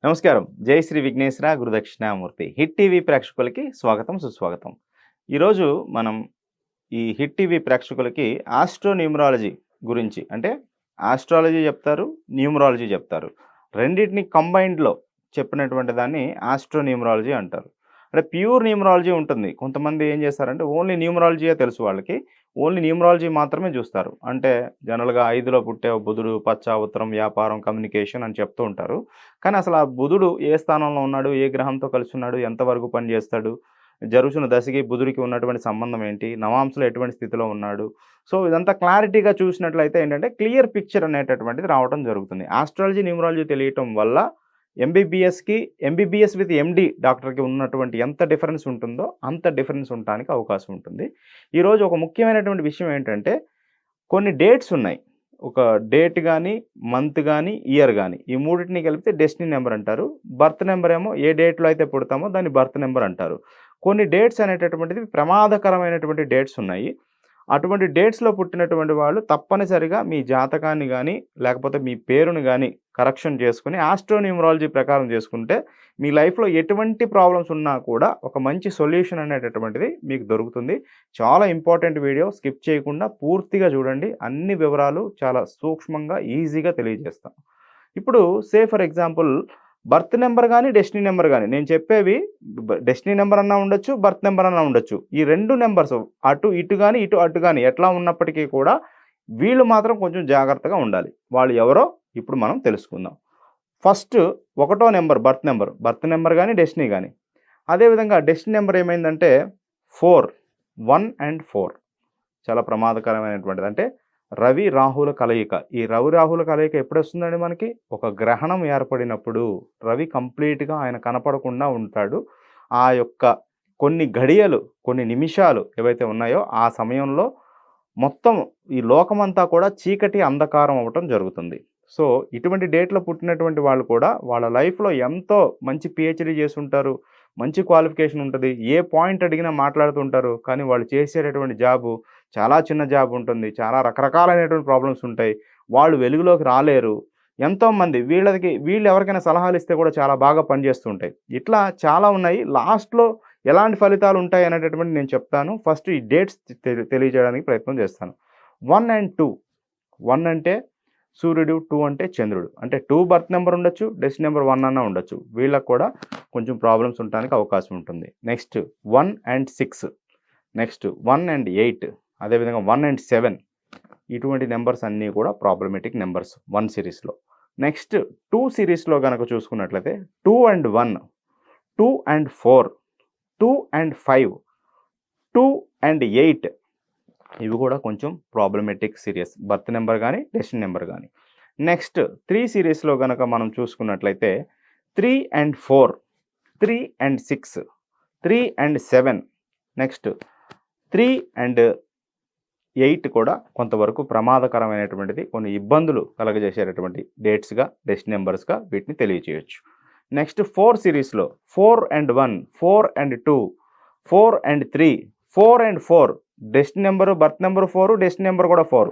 నమస్కారం. జై Shri Vighneshwara Guru Dakshinamurthy. Hit TV ప్రేక్షకులకి స్వాగతం, సుస్వాగతం. ఈరోజు మనం ఈ హిట్ టీవీ ప్రేక్షకులకి ఆస్ట్రోన్యూమరాలజీ గురించి, అంటే ఆస్ట్రాలజీ చెప్తారు, న్యూమరాలజీ చెప్తారు. రెండిటిని కంబైన్డ్‌లో చెప్పినటువంటి దాన్ని ఆస్ట్రోన్యూమరాలజీ అంటారు. అంటే ప్యూర్ న్యూమరాలజీ ఉంటుంది. కొంతమంది ఏం చేస్తారంటే ఓన్లీ న్యూమరాలజీయే తెలుసు వాళ్ళకి. ఓన్లీ న్యూమరాలజీ మాత్రమే చూస్తారు. అంటే జనరల్‌గా 5లో పుట్టావు బుధుడు, పచ్చ, ఉత్తరం, వ్యాపారం, కమ్యూనికేషన్ అని చెప్తూ ఉంటారు. కానీ అసలు ఆ బుధుడు ఏ స్థానంలో ఉన్నాడు, ఏ గ్రహంతో కలిసి ఉన్నాడు, ఎంతవరకు పనిచేస్తాడు, జరుగుతున్న దశకి బుధుడికి ఉన్నటువంటి సంబంధం ఏంటి, నవాంశలో ఎటువంటి స్థితిలో ఉన్నాడు. సో ఇదంతా క్లారిటీగా చూసినట్లయితే ఏంటంటే క్లియర్ పిక్చర్ అనేటటువంటిది రావటం జరుగుతుంది. ఆస్ట్రాలజీ, న్యూమరాలజీ తెలియటం వల్ల ఎంబీబీఎస్ విత్ ఎండీ డాక్టర్‌కి ఉన్నటువంటి ఎంత డిఫరెన్స్ ఉంటుందో అంత డిఫరెన్స్ ఉండటానికి అవకాశం ఉంటుంది. ఈరోజు ఒక ముఖ్యమైనటువంటి విషయం ఏంటంటే కొన్ని డేట్స్ ఉన్నాయి. ఒక డేట్ గాని, మంత్ గాని, ఇయర్ గాని ఈ మూడిటిని కలిపితే డెస్టినీ నంబర్ అంటారు. బర్త్ నంబర్ ఏమో ఏ డేట్‌లో అయితే పుడతామో దాన్ని బర్త్ నంబర్ అంటారు. కొన్ని డేట్స్ అనేటటువంటిది ప్రమాదకరమైనటువంటి డేట్స్ ఉన్నాయి. అటువంటి డేట్స్‌లో పుట్టినటువంటి వాళ్ళు తప్పనిసరిగా మీ జాతకాన్ని గాని, లేకపోతే మీ పేరుని గాని కరెక్షన్ చేసుకొని ఆస్ట్రోన్యూమరాలజీ ప్రకారం చేసుకుంటే మీ లైఫ్‌లో ఎటువంటి ప్రాబ్లమ్స్ ఉన్నా కూడా ఒక మంచి సొల్యూషన్ అనేటటువంటిది మీకు దొరుకుతుంది. చాలా ఇంపార్టెంట్ వీడియో, స్కిప్ చేయకుండా పూర్తిగా చూడండి. అన్ని వివరాలు చాలా సూక్ష్మంగా, ఈజీగా తెలియజేస్తాను. ఇప్పుడు ఫర్ ఎగ్జాంపుల్ బర్త్ నంబర్ గాని, డెస్టినీ నంబర్ గాని నేను చెప్పేవి డెస్టినీ నంబర్ అన్నా ఉండొచ్చు, బర్త్ నంబర్ అన్నా ఉండొచ్చు. ఈ 2 నంబర్స్ అటు ఇటు గాని, ఇటు అటు గాని ఎట్లా ఉన్నప్పటికీ కూడా వీళ్ళు మాత్రం కొంచెం జాగ్రత్తగా ఉండాలి. వాళ్ళు ఎవరో ఇప్పుడు మనం తెలుసుకుందాం. ఫస్ట్ ఒకటో నంబర్ బర్త్ నంబర్ గాని, డెస్టినీ గాని. అదేవిధంగా డెస్టినీ నంబర్ ఏమైందంటే 4, 1 అండ్ 4 చాలా ప్రమాదకరమైనటువంటిది. అంటే రవి రాహుల కలయిక. ఈ రవి రాహుల కలయిక ఎప్పుడొస్తుందండి మనకి? ఒక గ్రహణం ఏర్పడినప్పుడు. రవి కంప్లీట్‌గా ఆయన కనపడకుండా ఉంటాడు. ఆ యొక్క కొన్ని ఘడియలు, కొన్ని నిమిషాలు ఏవైతే ఉన్నాయో ఆ సమయంలో మొత్తం ఈ లోకమంతా కూడా చీకటి, అంధకారం అవ్వటం జరుగుతుంది. సో ఇటువంటి డేట్‌లో పుట్టినటువంటి వాళ్ళు కూడా వాళ్ళ లైఫ్‌లో ఎంతో మంచి పీహెచ్‌డీ చేసుంటారు. మంచి క్వాలిఫికేషన్ ఉంటది. ఏ పాయింట్ అడిగినా మాట్లాడుతుంటారు. కానీ వాళ్ళు చేసేటటువంటి జాబు చాలా చిన్న జాబ్ ఉంటుంది. చాలా రకరకాలైనటువంటి ప్రాబ్లమ్స్ ఉంటాయి. వాళ్ళు వెలుగులోకి రాలేరు. ఎంతోమంది వీళ్ళు ఎవరికైనా సలహాలు ఇస్తే కూడా చాలా బాగా పనిచేస్తూ ఉంటాయి. ఇట్లా చాలా ఉన్నాయి. లాస్ట్‌లో ఎలాంటి ఫలితాలు ఉంటాయి అనేటటువంటిది నేను చెప్తాను. ఫస్ట్ ఈ డేట్స్ తెలియజేయడానికి ప్రయత్నం చేస్తాను. 1 అండ్ 2. 1 అంటే సూర్యుడు, 2 అంటే చంద్రుడు. అంటే 2 బర్త్ నంబర్ ఉండొచ్చు, డెస్టినీ నంబర్ 1 అన్నా ఉండొచ్చు. వీళ్ళకి కూడా కొంచెం ప్రాబ్లమ్స్ ఉండటానికి అవకాశం ఉంటుంది. నెక్స్ట్ 1 అండ్ 6, నెక్స్ట్ 1 అండ్ 8, అదేవిధంగా 1 అండ్ 7 ఇటువంటి నెంబర్స్ అన్నీ కూడా ప్రాబ్లమేటిక్ నెంబర్స్ 1 సిరీస్‌లో. నెక్స్ట్ 2 సిరీస్‌లో గనక చూసుకున్నట్లయితే 2 అండ్ 1, 2 అండ్ 4, 2 అండ్ 5, 2 అండ్ 8 ఇవి కూడా కొంచెం ప్రాబ్లమేటిక్ సీరీస్. బర్త్ నంబర్ గాని, డెస్టినీ నంబర్ గాని. నెక్స్ట్ 3 సిరీస్‌లో గనక మనం చూసుకున్నట్లయితే 3 and 4, 3 and 6, 3 and 7, next 3 and 8 కూడా కొంతవరకు ప్రమాదకరమైనటువంటిది. కొన్ని ఇబ్బందులు కలగజేసేటటువంటి డేట్స్‌గా, డెస్టినీ నంబర్స్‌గా వీటిని తెలియజేయొచ్చు. నెక్స్ట్ 4 సిరీస్‌లో 4 and 1, 4 and 2, 4 and 3, 4 and 4 destiny number, birth number 4, destiny number కూడా 4.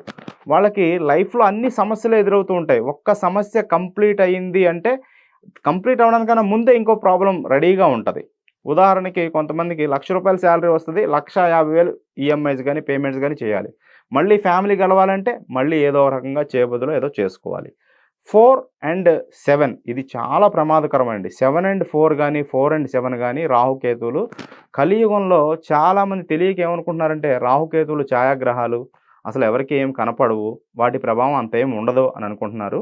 వాళ్ళకి లైఫ్‌లో అన్ని సమస్యలు ఎదురవుతూ ఉంటాయి. ఒక్క సమస్య కంప్లీట్ అయింది అంటే కంప్లీట్ అవ్వడానికన్నా ముందే ఇంకో ప్రాబ్లమ్ రెడీగా ఉంటది. ఉదాహరణకి కొంతమందికి ₹1,00,000 సాలరీ వస్తది. 1,50,000 ఈఎంఐస్ గాని, పేమెంట్స్ గాని చేయాలి. మళ్ళీ ఫ్యామిలీ గడవాలంటే మళ్ళీ ఏదో ఒక రకంగా చేయబదులో ఏదో చేసుకోవాలి. 4 అండ్ 7 ఇది చాలా ప్రమాదకరమండి. 7 అండ్ 4 గాని, 4 అండ్ 7 గాని రాహుకేతువులు కలియుగంలో చాలామంది తెలియక ఏమనుకుంటున్నారంటే రాహుకేతువులు ఛాయాగ్రహాలు, అసలు ఎవరికీ ఏం కనపడవు, వాటి ప్రభావం అంత ఏం ఉండదు అని అనుకుంటున్నారు.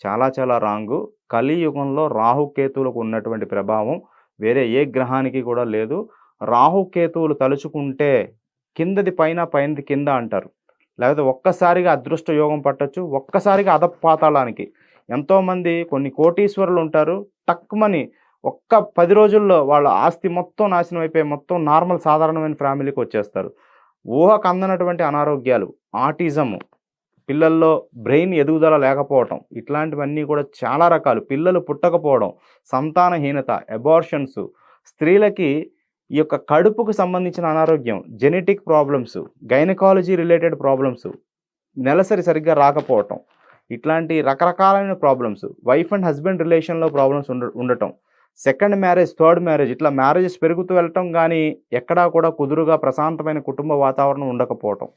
చాలా చాలా రాంగు. కలియుగంలో రాహుకేతువులకు ఉన్నటువంటి ప్రభావం వేరే ఏ గ్రహానికి కూడా లేదు. రాహుకేతువులు తలుచుకుంటే కిందది పైన, పైనది కింద అంటారు. లేకపోతే ఒక్కసారిగా అదృష్ట యోగం పట్టొచ్చు. ఒక్కసారిగా అధపాతాళానికి. ఎంతోమంది కొన్ని కోటీశ్వరులు ఉంటారు. టక్కుమని ఒక్క 10 రోజుల్లో వాళ్ళ ఆస్తి మొత్తం నాశనం అయిపోయి మొత్తం నార్మల్ సాధారణమైన ఫ్యామిలీకి వచ్చేస్తారు. ఊహకు అందనటువంటి అనారోగ్యాలు, ఆటిజము, పిల్లల్లో బ్రెయిన్ ఎదుగుదల లేకపోవటం, ఇట్లాంటివన్నీ కూడా చాలా రకాలు. పిల్లలు పుట్టకపోవడం, సంతానహీనత, అబార్షన్స్, స్త్రీలకి ఈ యొక్క కడుపుకు సంబంధించిన అనారోగ్యం, genetic problems, gynaecology related problems, నెలసరి సరిగ్గా రాకపోవటం, ఇట్లాంటి రకరకాలైన ప్రాబ్లమ్స్, వైఫ్ అండ్ హస్బెండ్ రిలేషన్లో ప్రాబ్లమ్స్ ఉండటం, సెకండ్ మ్యారేజ్, థర్డ్ మ్యారేజ్, ఇట్లా మ్యారేజెస్ పెరుగుతూ వెళ్ళటం, కానీ ఎక్కడా కూడా కుదురుగా ప్రశాంతమైన కుటుంబ వాతావరణం ఉండకపోవటం.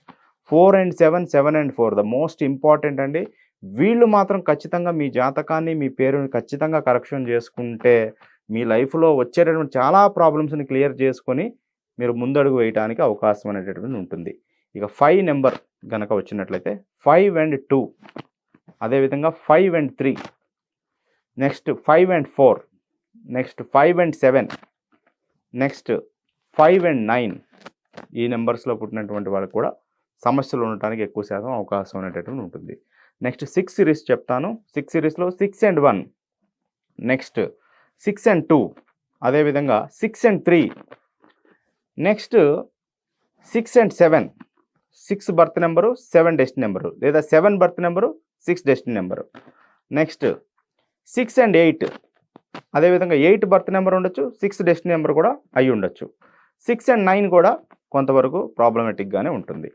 4 and 7, 7 and 4 the most important అండి. వీళ్ళు మాత్రం ఖచ్చితంగా మీ జాతకాన్ని, మీ పేరుని ఖచ్చితంగా కరెక్షన్ చేసుకుంటే మీ లైఫ్లో వచ్చేటటువంటి చాలా ప్రాబ్లమ్స్ని క్లియర్ చేసుకొని మీరు ముందడుగు వేయడానికి అవకాశం అనేటటువంటి ఉంటుంది. ఇక 5 నెంబర్ కనుక వచ్చినట్లయితే 5 and 2, అదేవిధంగా 5 and 3, next 5 and 4, next 5 and 7, next 5 and 9. ఈ నెంబర్స్లో పుట్టినటువంటి వాళ్ళకి కూడా సమస్యలు ఉండటానికి ఎక్కువ శాతం అవకాశం అనేటటువంటి ఉంటుంది. నెక్స్ట్ 6 సిరీస్ చెప్తాను. 6 సిరీస్లో 6 and 1, నెక్స్ట్ 6 and 2, అదేవిధంగా 6 and 3, next 6 and 7. 6 birth number, 7 destiny number, లేదా 7 birth number, 6 destiny number. Next 6 and 8, అదేవిధంగా 8 బర్త్ నెంబర్ ఉండొచ్చు, 6 డెస్టినీ నెంబర్ కూడా అయి ఉండొచ్చు. 6 and 9 కూడా కొంతవరకు ప్రాబ్లమేటిక్గానే ఉంటుంది.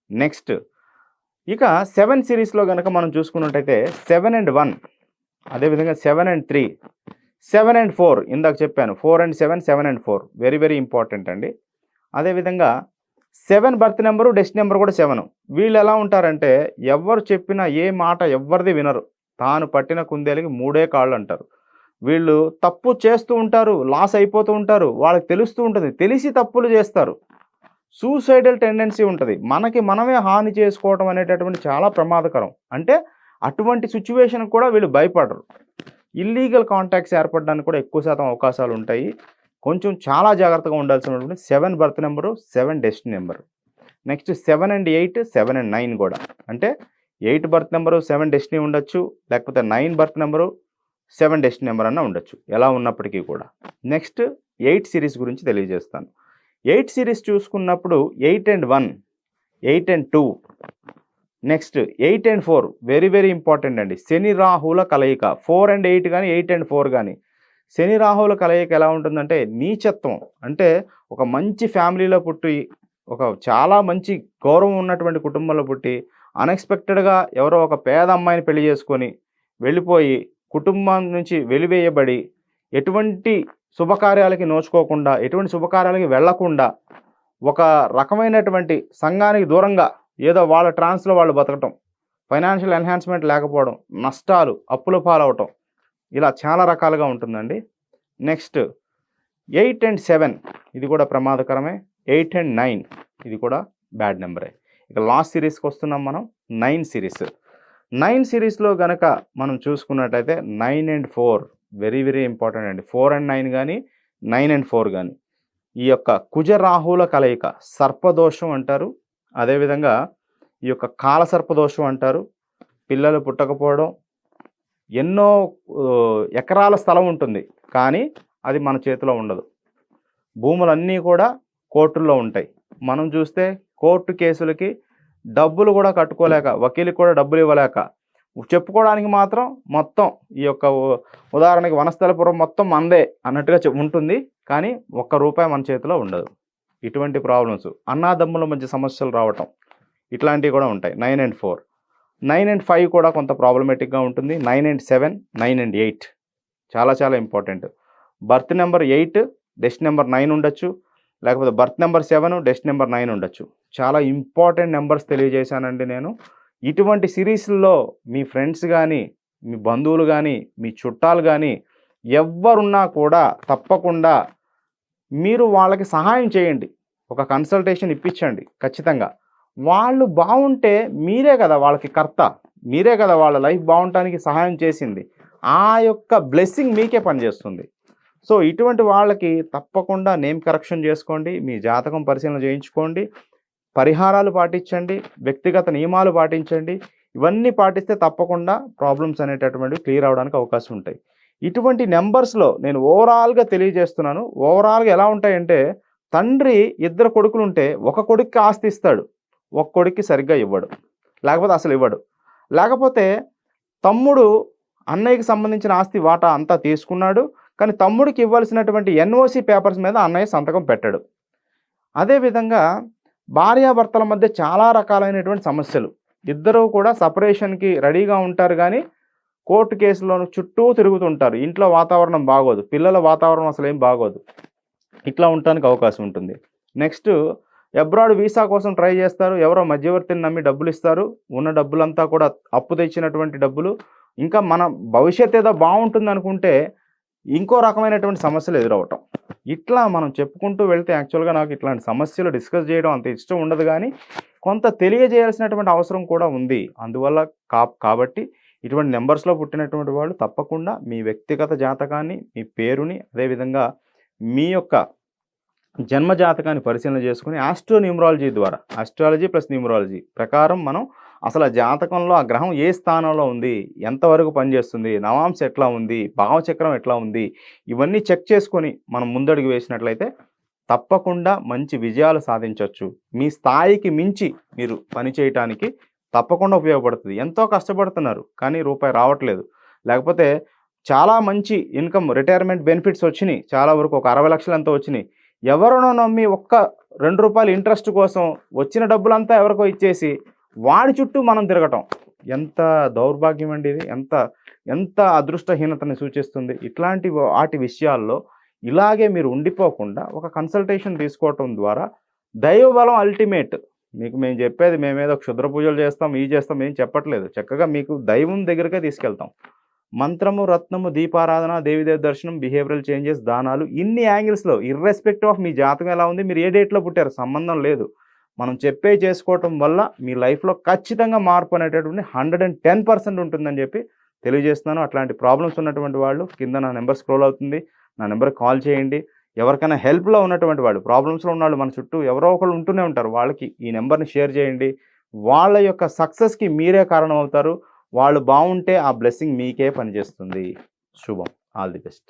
నెక్స్ట్ ఇక 7 సిరీస్లో కనుక మనం చూసుకున్నట్టయితే 7 and 1, అదేవిధంగా 7 and 3, 7 and 4, ఇందాక చెప్పాను 4 and 7, 7 and 4 very very important అండి. అదేవిధంగా 7 బర్త్ నెంబరు, డెస్టినీ నెంబర్ కూడా 7. వీళ్ళు ఎలా ఉంటారంటే ఎవరు చెప్పినా ఏ మాట ఎవరిది వినరు, తాను పట్టిన కుందేలకి 3 కాళ్ళు అంటారు. వీళ్ళు తప్పు చేస్తూ ఉంటారు, లాస్ అయిపోతూ ఉంటారు, వాళ్ళకి తెలుస్తూ ఉంటుంది, తెలిసి తప్పులు చేస్తారు. సూసైడల్ టెండెన్సీ ఉంటుంది, మనకి మనమే హాని చేసుకోవటం అనేటటువంటి చాలా ప్రమాదకరం. అంటే అటువంటి సిచ్యువేషన్ కూడా వీళ్ళు భయపడరు. ఇల్లీగల్ కాంటాక్ట్స్ ఏర్పడడానికి కూడా ఎక్కువ శాతం అవకాశాలు ఉంటాయి. కొంచెం చాలా జాగ్రత్తగా ఉండాల్సినటువంటి 7 birth number, 7 destiny number. Next 7 and 8, 7 and 9 కూడా, అంటే 8 బర్త్ నెంబరు, 7 డెస్టినీ ఉండొచ్చు, లేకపోతే 9 బర్త్ నెంబరు, 7 డెస్టినీ నెంబర్ అన్న ఉండొచ్చు, ఎలా ఉన్నప్పటికీ కూడా. నెక్స్ట్ 8 సిరీస్ గురించి తెలియజేస్తాను. 8 సిరీస్ చూసుకున్నప్పుడు 8 and 1, 8 and 2, next 8 and 4 very very important అండి. శని రాహుల కలయిక 4 and 8 కానీ, 8 and 4 కానీ. శని రాహుల కలయిక ఎలా ఉంటుందంటే నీచత్వం, అంటే ఒక మంచి ఫ్యామిలీలో పుట్టి, ఒక చాలా మంచి గౌరవం ఉన్నటువంటి కుటుంబంలో పుట్టి, అన్ఎక్స్పెక్టెడ్గా ఎవరో ఒక పేద అమ్మాయిని పెళ్లి చేసుకొని వెళ్ళిపోయి కుటుంబం నుంచి వెలివేయబడి, ఎటువంటి శుభకార్యాలకి నోచుకోకుండా, ఎటువంటి శుభకార్యాలకి వెళ్లకుండా, ఒక రకమైనటువంటి సంఘానికి దూరంగా ఏదో వాళ్ళ ట్రాన్స్లో వాళ్ళు బతకటం, ఫైనాన్షియల్ ఎన్హాన్స్మెంట్ లేకపోవడం, నష్టాలు, అప్పుల పాలవటం, ఇలా చాలా రకాలుగా ఉంటుందండి. నెక్స్ట్ 8 and 7 ఇది కూడా ప్రమాదకరమే. 8 and 9 ఇది కూడా బ్యాడ్ నెంబరే. ఇక లాస్ట్ సిరీస్కి వస్తున్నాం మనం, 9 సిరీస్. 9 సిరీస్లో గనక మనం చూసుకున్నట్టయితే 9 and 4 వెరీ వెరీ ఇంపార్టెంట్ అండి. 4 and 9 కానీ, 9 and 4 కానీ. ఈ యొక్క కుజరాహుల కలయిక సర్పదోషం అంటారు, అదేవిధంగా ఈ యొక్క కాలసర్పదోషం అంటారు. పిల్లలు పుట్టకపోవడం, ఎన్నో ఎకరాల స్థలం ఉంటుంది కానీ అది మన చేతిలో ఉండదు. భూములన్నీ కూడా కోర్టుల్లో ఉంటాయి. మనం చూస్తే కోర్టు కేసులకి డబ్బులు కూడా కట్టుకోలేక, వకీలుకి కూడా డబ్బులు ఇవ్వలేక, చెప్పుకోవడానికి మాత్రం మొత్తం ఈ యొక్క ఉదాహరణకి వనస్థలపురం మొత్తం మందే అన్నట్టుగా ఉంటుంది, కానీ ₹1 మన చేతిలో ఉండదు. ఇటువంటి ప్రాబ్లమ్స్, అన్నాదమ్ముల మధ్య సమస్యలు రావటం, ఇట్లాంటివి కూడా ఉంటాయి. 9 and 4, 9 and 5 కూడా కొంత ప్రాబ్లమేటిక్గా ఉంటుంది. 9 and 7, 9 and 8 చాలా చాలా important. Birth number 8, destiny number 9 ఉండొచ్చు, లేకపోతే బర్త్ నెంబర్ 7, డెస్టినీ నెంబర్ 9 ఉండొచ్చు. చాలా ఇంపార్టెంట్ నెంబర్స్ తెలియజేశానండి నేను. ఇటువంటి సిరీస్లో మీ ఫ్రెండ్స్ కానీ, మీ బంధువులు కానీ, మీ చుట్టాలు కానీ ఎవరున్నా కూడా తప్పకుండా మీరు వాళ్ళకి సహాయం చేయండి. ఒక కన్సల్టేషన్ ఇప్పించండి ఖచ్చితంగా. వాళ్ళు బాగుంటే మీరే కదా వాళ్ళకి కర్త, మీరే కదా వాళ్ళ లైఫ్ బాగుండటానికి సహాయం చేసింది. ఆ యొక్క బ్లెస్సింగ్ మీకే పనిచేస్తుంది. సో ఇటువంటి వాళ్ళకి తప్పకుండా నేమ్ కరెక్షన్ చేసుకోండి, మీ జాతకం పరిశీలన చేయించుకోండి, పరిహారాలు పాటించండి, వ్యక్తిగత నియమాలు పాటించండి. ఇవన్నీ పాటిస్తే తప్పకుండా ప్రాబ్లమ్స్ అనేటటువంటివి క్లియర్ అవడానికి అవకాశం ఉంటాయి. ఇటువంటి నెంబర్స్లో నేను ఓవరాల్గా తెలియజేస్తున్నాను. ఓవరాల్గా ఎలా ఉంటాయంటే, తండ్రి 2 కొడుకులు ఉంటే ఒక కొడుక్కి ఆస్తి ఇస్తాడు, ఒక కొడుక్కి సరిగ్గా ఇవ్వడు, లేకపోతే అసలు ఇవ్వడు. లేకపోతే తమ్ముడు అన్నయ్యకి సంబంధించిన ఆస్తి వాటా అంతా తీసుకున్నాడు, కానీ తమ్ముడికి ఇవ్వాల్సినటువంటి NOC పేపర్స్ మీద అన్నయ్య సంతకం పెట్టాడు. అదేవిధంగా భార్యాభర్తల మధ్య చాలా రకాలైనటువంటి సమస్యలు, ఇద్దరూ కూడా సెపరేషన్‌కి రెడీగా ఉంటారు గానీ, కోర్ట్ కేసులోను చుట్టూ తిరుగుతుంటారు. ఇంట్లో వాతావరణం బాగోదు. పిల్లల వాతావరణం అసలేం బాగోదు. ఇట్లా ఉండటానికి అవకాశం ఉంటుంది. నెక్స్టు అబ్రాడ్ వీసా కోసం ట్రై చేస్తారు. ఎవరో మధ్యవర్తిని నమ్మి డబ్బులిస్తారు. ఉన్న డబ్బులంతా కూడా అప్పు తెచ్చినటువంటి డబ్బులు. ఇంకా మన భవిష్యత్తు ఏదో బావుంటుందనుకుంటే, ఇంకో రకమైనటువంటి సమస్యలు ఎదురవ్వటం. ఇట్లా మనం చెప్పుకుంటూ వెళ్తే యాక్చువల్‌గా నాకు ఇట్లాంటి సమస్యలు డిస్కస్ చేయడం అంత ఇష్టం ఉండదు గానీ, కొంత తెలియజేయాల్సినటువంటి అవసరం కూడా ఉంది. అందువల్ల కాబట్టి ఇటువంటి నంబర్స్‌లో పుట్టినటువంటి వాళ్ళు తప్పకుండా మీ వ్యక్తిగత జాతకాన్ని, మీ పేరుని, అదేవిధంగా మీ యొక్క జన్మ జాతకాన్ని పరిశీలన చేసుకొని ఆస్ట్రో న్యూమరాలజీ ద్వారా, ఆస్ట్రాలజీ ప్లస్ న్యూమరాలజీ ప్రకారం మనం అసలు ఆ జాతకంలో ఆ గ్రహం ఏ స్థానంలో ఉంది, ఎంతవరకు పనిచేస్తుంది, నవాంశ ఎట్లా ఉంది, భావచక్రం ఎట్లా ఉంది, ఇవన్నీ చెక్ చేసుకొని మనం ముందడుగు వేసినట్లయితే తప్పకుండా మంచి విజయాలు సాధించొచ్చు. మీ స్థాయికి మించి మీరు పని చేయటానికి తప్పకుండా ఉపయోగపడుతుంది. ఎంతో కష్టపడుతున్నారు కానీ రూపాయి రావట్లేదు. లేకపోతే చాలా మంచి ఇన్‌కమ్ రిటైర్మెంట్ బెనిఫిట్స్ వచ్చినియి. చాలా వరకు ఒక 60 లక్షలు ఎంతో వచ్చినియి. ఎవరినో నమ్మి ఒక్క రూ. 2 ఇంట్రెస్ట్ కోసం వచ్చిన డబ్బులంతా ఎవరికో ఇచ్చేసి వాడి చుట్టూ మనం తిరగటం. ఎంత దౌర్భాగ్యం అండి ఇది. ఎంత అదృష్టహీనతని సూచిస్తుంది. ఇట్లాంటి వాటి విషయాల్లో ఇలాగే మీరు ఉండిపోకుండా ఒక కన్సల్టేషన్ తీసుకోవటం ద్వారా దైవబలం అల్టిమేట్. మీకు మేము చెప్పేది మేమేదో క్షుద్ర పూజలు చేస్తాం, ఇవి చేస్తాం ఏం చెప్పట్లేదు. చక్కగా మీకు దైవం దగ్గరికే తీసుకెళ్తాం. మంత్రము, రత్నము, దీపారాధన, దేవీదేవ దర్శనం, బిహేవియరల్ చేంజెస్, దానాలు ఇన్ని యాంగిల్స్‌లో ఇర్రెస్పెక్టివ్ ఆఫ్ మీ జాతకం ఎలా ఉంది, మీరు ఏ డేట్‌లో పుట్టారు సంబంధం లేదు. మనం చెప్పే చేసుకోవటం వల్ల మీ లైఫ్‌లో ఖచ్చితంగా మార్పు అనేటటువంటి 110% ఉంటుందని చెప్పి తెలియజేస్తున్నాను. అట్లాంటి ప్రాబ్లమ్స్ ఉన్నటువంటి వాళ్ళు కింద నా నెంబర్ స్క్రోల్ అవుతుంది. నా నెంబర్‌కి కాల్ చేయండి. ఎవరికైనా హెల్ప్‌లో ఉన్నటువంటి వాళ్ళు, ప్రాబ్లమ్స్‌లో ఉన్నవాళ్ళు మన చుట్టూ ఎవరో ఒకళ్ళు ఉంటూనే ఉంటారు. వాళ్ళకి ఈ నెంబర్‌ని షేర్ చేయండి. వాళ్ళ యొక్క సక్సెస్‌కి మీరే కారణం అవుతారు. వాళ్ళు బావుంటే ఆ బ్లెస్సింగ్ మీకే పనిచేస్తుంది. శుభం. All the best.